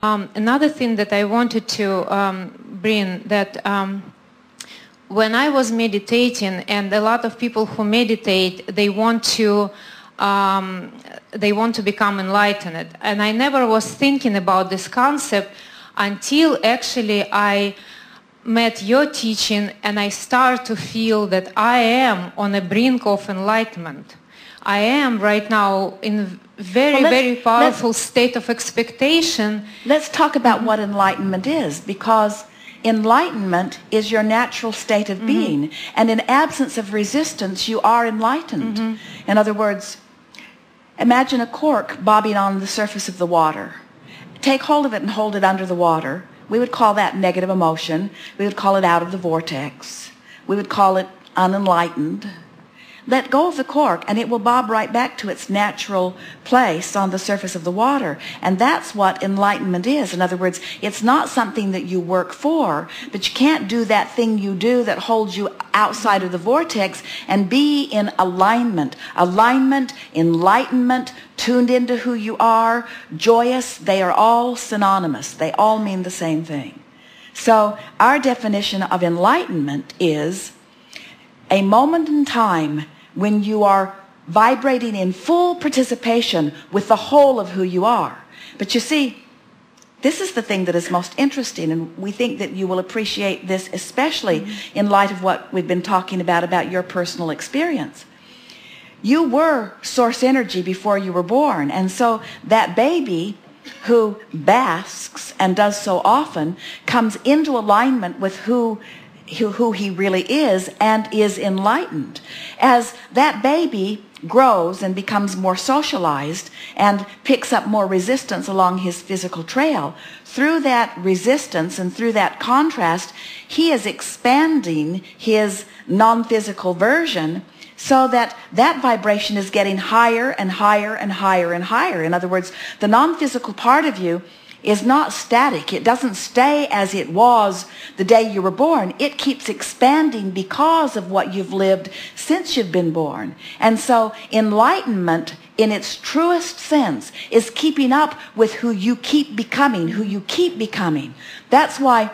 Another thing that I wanted to bring, that when I was meditating, and a lot of people who meditate, they want to become enlightened. And I never was thinking about this concept until actually I met your teaching, and I start to feel that I am on the brink of enlightenment. I am right now in very powerful state of expectation. Let's talk about what enlightenment is, because enlightenment is your natural state of being, and in absence of resistance you are enlightened. In other words, imagine a cork bobbing on the surface of the water. Take hold of it and hold it under the water. We would call that negative emotion. We would call it out of the vortex. We would call it unenlightened. Let go of the cork and it will bob right back to its natural place on the surface of the water. And that's what enlightenment is. In other words, it's not something that you work for, but you can't do that thing you do that holds you outside of the vortex and be in alignment. Alignment, enlightenment, tuned into who you are, joyous, they are all synonymous. They all mean the same thing. So our definition of enlightenment is a moment in time when you are vibrating in full participation with the whole of who you are. But you see, this is the thing that is most interesting, and we think that you will appreciate this, especially in light of what we've been talking about your personal experience. You were source energy before you were born, and so that baby who basks and does so often comes into alignment with who he really is and is enlightened. As that baby grows and becomes more socialized and picks up more resistance along his physical trail, through that resistance and through that contrast, he is expanding his non-physical version so that that vibration is getting higher and higher and higher and higher. In other words, the non-physical part of you is not static. It doesn't stay as it was the day you were born. It keeps expanding because of what you've lived since you've been born. And so enlightenment in its truest sense is keeping up with who you keep becoming, That's why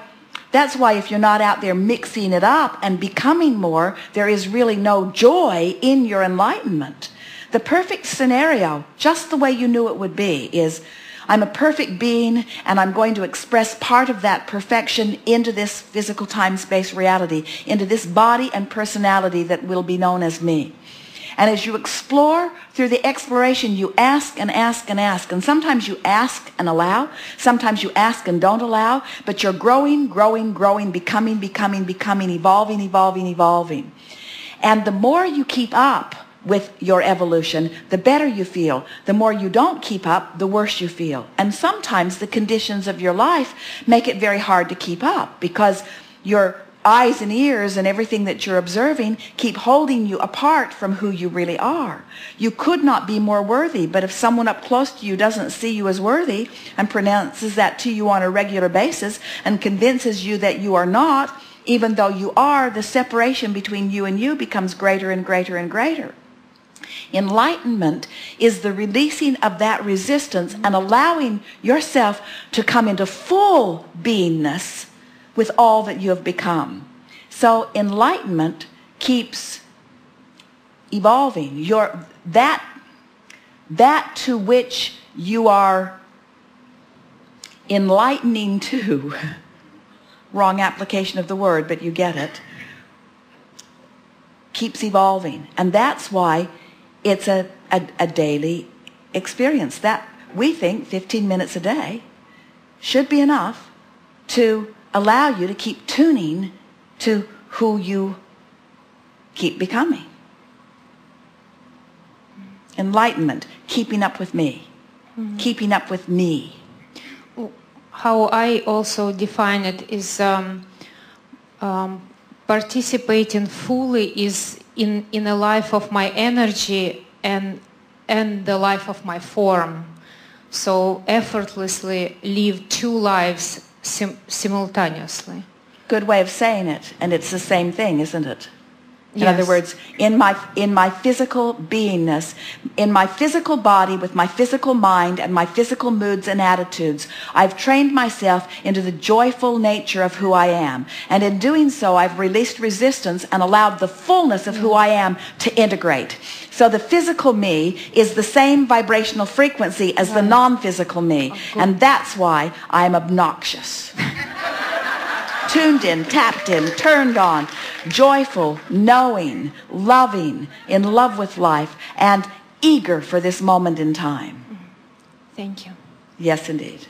if you're not out there mixing it up and becoming more, there is really no joy in your enlightenment. The perfect scenario, just the way you knew it would be, is I'm a perfect being, and I'm going to express part of that perfection into this physical time-space reality, into this body and personality that will be known as me. And as you explore, through the exploration, you ask and ask and ask. And sometimes you ask and allow. Sometimes you ask and don't allow. But you're growing, becoming, evolving. And the more you keep up with your evolution, the better you feel. The more you don't keep up, the worse you feel. And sometimes the conditions of your life make it very hard to keep up, because your eyes and ears and everything that you're observing keep holding you apart from who you really are. You could not be more worthy, but if someone up close to you doesn't see you as worthy and pronounces that to you on a regular basis and convinces you that you are not, even though you are, the separation between you and you becomes greater and greater and greater. Enlightenment is the releasing of that resistance and allowing yourself to come into full beingness with all that you have become. So enlightenment keeps evolving. That to which you are enlightening to, wrong application of the word, but you get it, keeps evolving. And that's why it's a daily experience. That we think 15 minutes a day should be enough to allow you to keep tuning to who you keep becoming. Enlightenment, keeping up with me. Keeping up with me. How I also define it is participating fully is in the life of my energy and the life of my form. So effortlessly live two lives simultaneously. Good way of saying it, and it's the same thing, isn't it? In other words, in my physical beingness, in my physical body, with my physical mind and my physical moods and attitudes, I've trained myself into the joyful nature of who I am. And in doing so, I've released resistance and allowed the fullness of who I am to integrate. So the physical me is the same vibrational frequency as the non-physical me. And that's why I'm obnoxious. Tuned in, tapped in, turned on, joyful, knowing, loving, in love with life, and eager for this moment in time. Thank you. Yes, indeed.